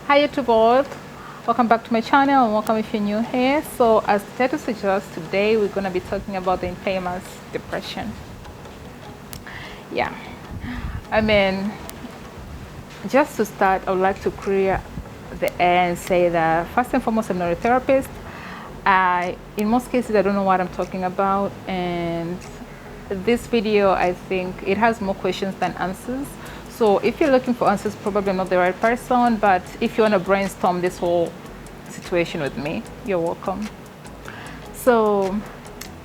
Hi YouTube world, welcome back to my channel and welcome if you're new here. So as the title suggests, today we're going to be talking about the infamous depression. Yeah, I mean, just to start, I would like to clear the air and say that first and foremost, I'm not a therapist. In most cases, I don't know what I'm talking about, and this video, I think it has more questions than answers. So if you're looking for answers, probably not the right person, but if you want to brainstorm this whole situation with me, you're welcome. So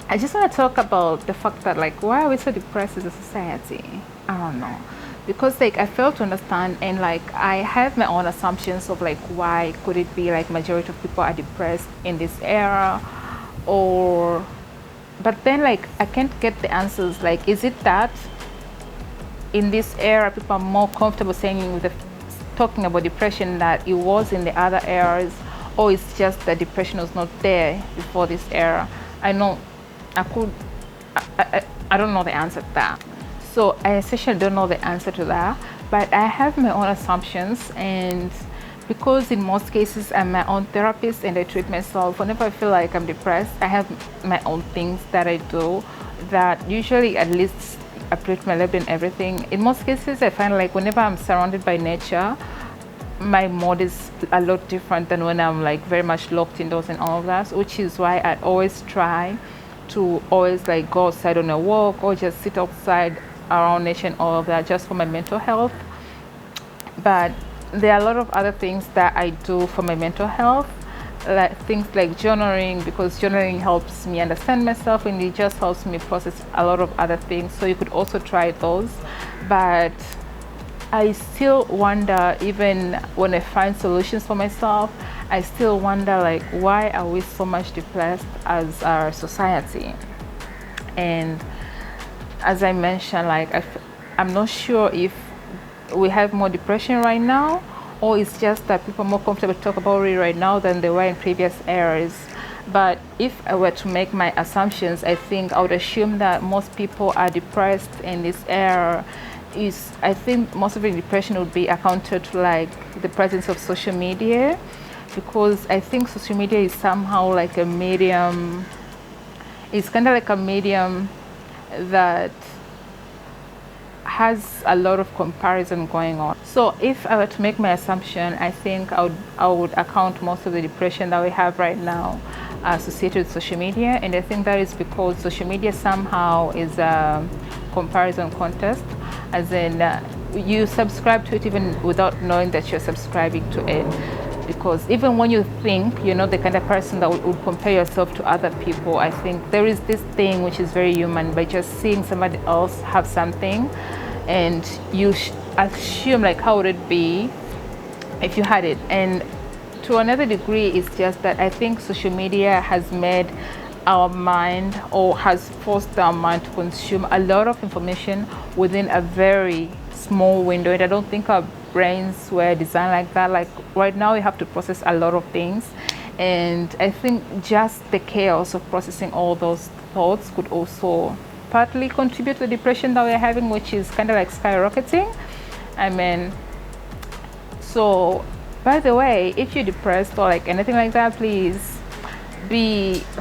I just want to talk about the fact that, like, why are we so depressed as a society? I don't know, because like I fail to understand, and like I have my own assumptions of like why could it be like majority of people are depressed in this era, or but then like I can't get the answers. Like, is it that in this era people are more comfortable saying with talking about depression that it was in the other eras, or it's just that depression was not there before this era? I know I don't know the answer to that. So I essentially don't know the answer to that, but I have my own assumptions, and because in most cases I'm my own therapist and I treat myself, whenever I feel like I'm depressed, I have my own things that I do that usually at least uplift my level and everything. In most cases, I find like whenever I'm surrounded by nature, my mood is a lot different than when I'm like very much locked indoors and all of that, which is why I always try to always like go outside on a walk or just sit outside around nature and all of that, just for my mental health. But there are a lot of other things that I do for my mental health, like things like journaling, because journaling helps me understand myself and it just helps me process a lot of other things. So you could also try those. But I still wonder, even when I find solutions for myself, I still wonder like why are we so much depressed as our society? And as I mentioned, like I'm not sure if we have more depression right now, or it's just that people are more comfortable to talk about it right now than they were in previous eras. But if I were to make my assumptions, I think I would assume that most people are depressed in this era. I think most of the depression would be accounted to like the presence of social media, because I think social media is somehow like a medium. It's kind of like a medium that has a lot of comparison going on. So if I were to make my assumption, I think I would account most of the depression that we have right now associated with social media, and I think that is because social media somehow is a comparison contest, as in you subscribe to it even without knowing that you're subscribing to it. Because even when you think you're not the kind of person that would compare yourself to other people, I think there is this thing which is very human, by just seeing somebody else have something and you assume like how would it be if you had it. And to another degree, it's just that I think social media has made our mind, or has forced our mind to consume a lot of information within a very small window, and I don't think our brains were designed like that. Like right now we have to process a lot of things, and I think just the chaos of processing all those thoughts could also partly contribute to the depression that we're having, which is kind of like skyrocketing. I mean, so by the way, if you're depressed or like anything like that, please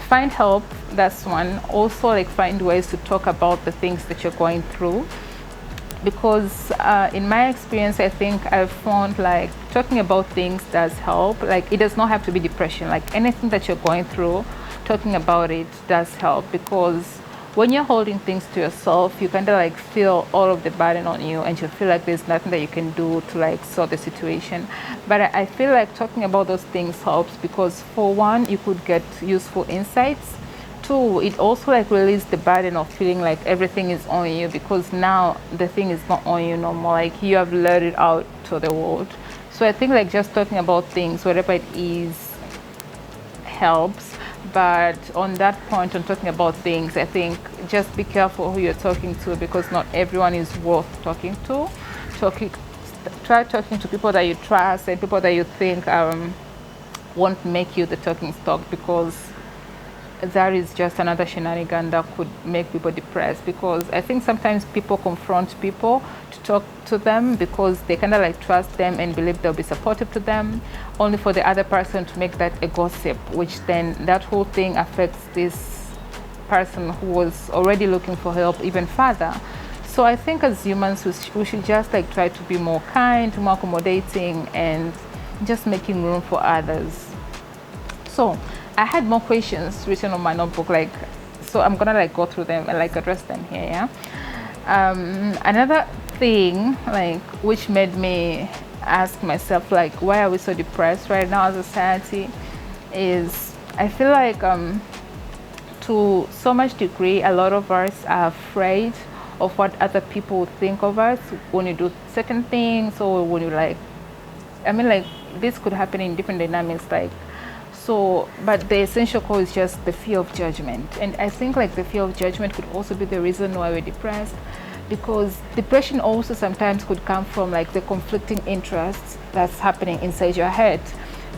find help. That's one. Also, like, find ways to talk about the things that you're going through, because in my experience, I think I've found like talking about things does help. Like, it does not have to be depression. Like anything that you're going through, talking about it does help, because when you're holding things to yourself, you kind of like feel all of the burden on you, and you feel like there's nothing that you can do to like sort the situation. But I feel like talking about those things helps, because for one, you could get useful insights. Two, it also like release the burden of feeling like everything is on you, because now the thing is not on you no more. Like you have let it out to the world. So I think like just talking about things, whatever it is, helps. But on that point, on talking about things, I think just be careful who you're talking to, because not everyone is worth talking to. Try talking to people that you trust and people that you think won't make you the talking stock, because that is just another shenanigan that could make people depressed, because I think sometimes people confront people to talk to them because they kind of like trust them and believe they'll be supportive to them, only for the other person to make that a gossip, which then that whole thing affects this person who was already looking for help even further. So I think as humans we should just like try to be more kind, more accommodating, and just making room for others. So I had more questions written on my notebook, like, so I'm gonna like go through them and like address them here. Yeah. Another thing like which made me ask myself like, why are we so depressed right now as a society, is I feel like to so much degree a lot of us are afraid of what other people would think of us when you do certain things, or when you like, I mean, like this could happen in different dynamics, like, so, but the essential core is just the fear of judgment. And I think like the fear of judgment could also be the reason why we're depressed, because depression also sometimes could come from like the conflicting interests that's happening inside your head.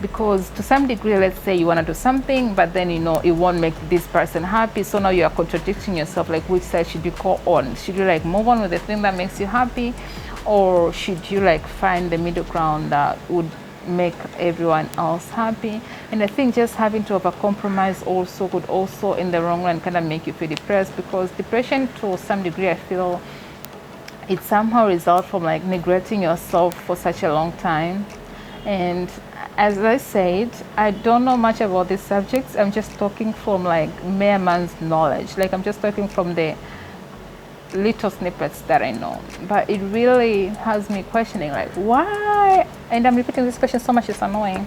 Because to some degree, let's say you want to do something, but then you know it won't make this person happy, so now you are contradicting yourself, like which side should you go on? Should you like move on with the thing that makes you happy, or should you like find the middle ground that would make everyone else happy? And I think just having to have a compromise also could also in the wrong run kind of make you feel depressed, because depression to some degree I feel it somehow results from like neglecting yourself for such a long time. And as I said, I don't know much about these subjects. I'm just talking from like mere man's knowledge, like I'm just talking from the little snippets that I know, but it really has me questioning like why, and I'm repeating this question so much, it's annoying.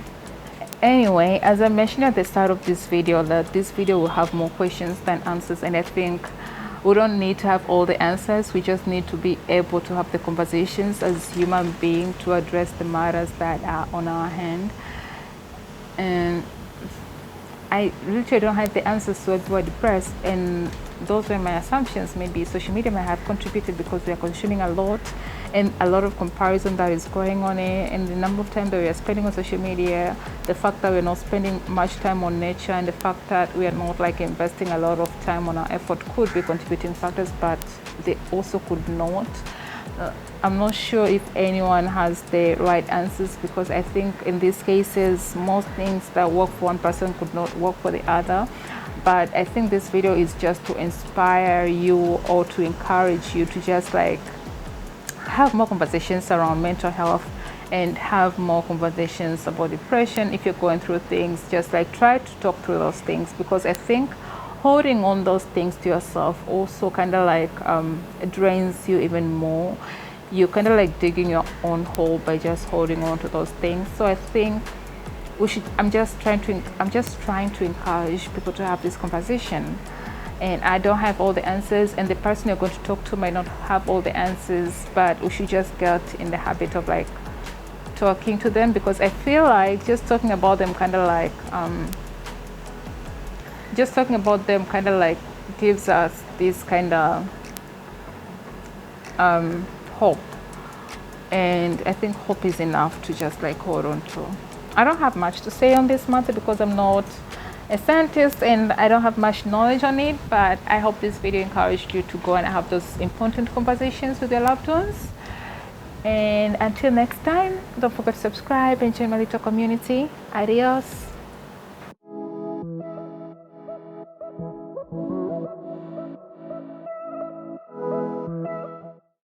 Anyway, as I mentioned at the start of this video, that this video will have more questions than answers, and I think we don't need to have all the answers, we just need to be able to have the conversations as human beings to address the matters that are on our hand. And I literally don't have the answers to why we're depressed, and those were my assumptions. Maybe social media might have contributed because we are consuming a lot, and a lot of comparison that is going on here, and the number of time that we are spending on social media, the fact that we're not spending much time on nature, and the fact that we are not like investing a lot of time on our effort could be contributing factors, but they also could not. I'm not sure if anyone has the right answers, because I think in these cases most things that work for one person could not work for the other. But I think this video is just to inspire you or to encourage you to just like have more conversations around mental health and have more conversations about depression. If you're going through things, just like try to talk through those things, because I think holding on those things to yourself also kind of like drains you even more. You're kind of like digging your own hole by just holding on to those things. So I think we should, I'm just trying to encourage people to have this conversation. And I don't have all the answers, and the person you're going to talk to might not have all the answers, but we should just get in the habit of like talking to them, because I feel like just talking about them kind of like gives us this kind of hope. And I think hope is enough to just like hold on to. I don't have much to say on this matter because I'm not a scientist and I don't have much knowledge on it, but I hope this video encouraged you to go and have those important conversations with your loved ones. And until next time, don't forget to subscribe and join my little community. Adios.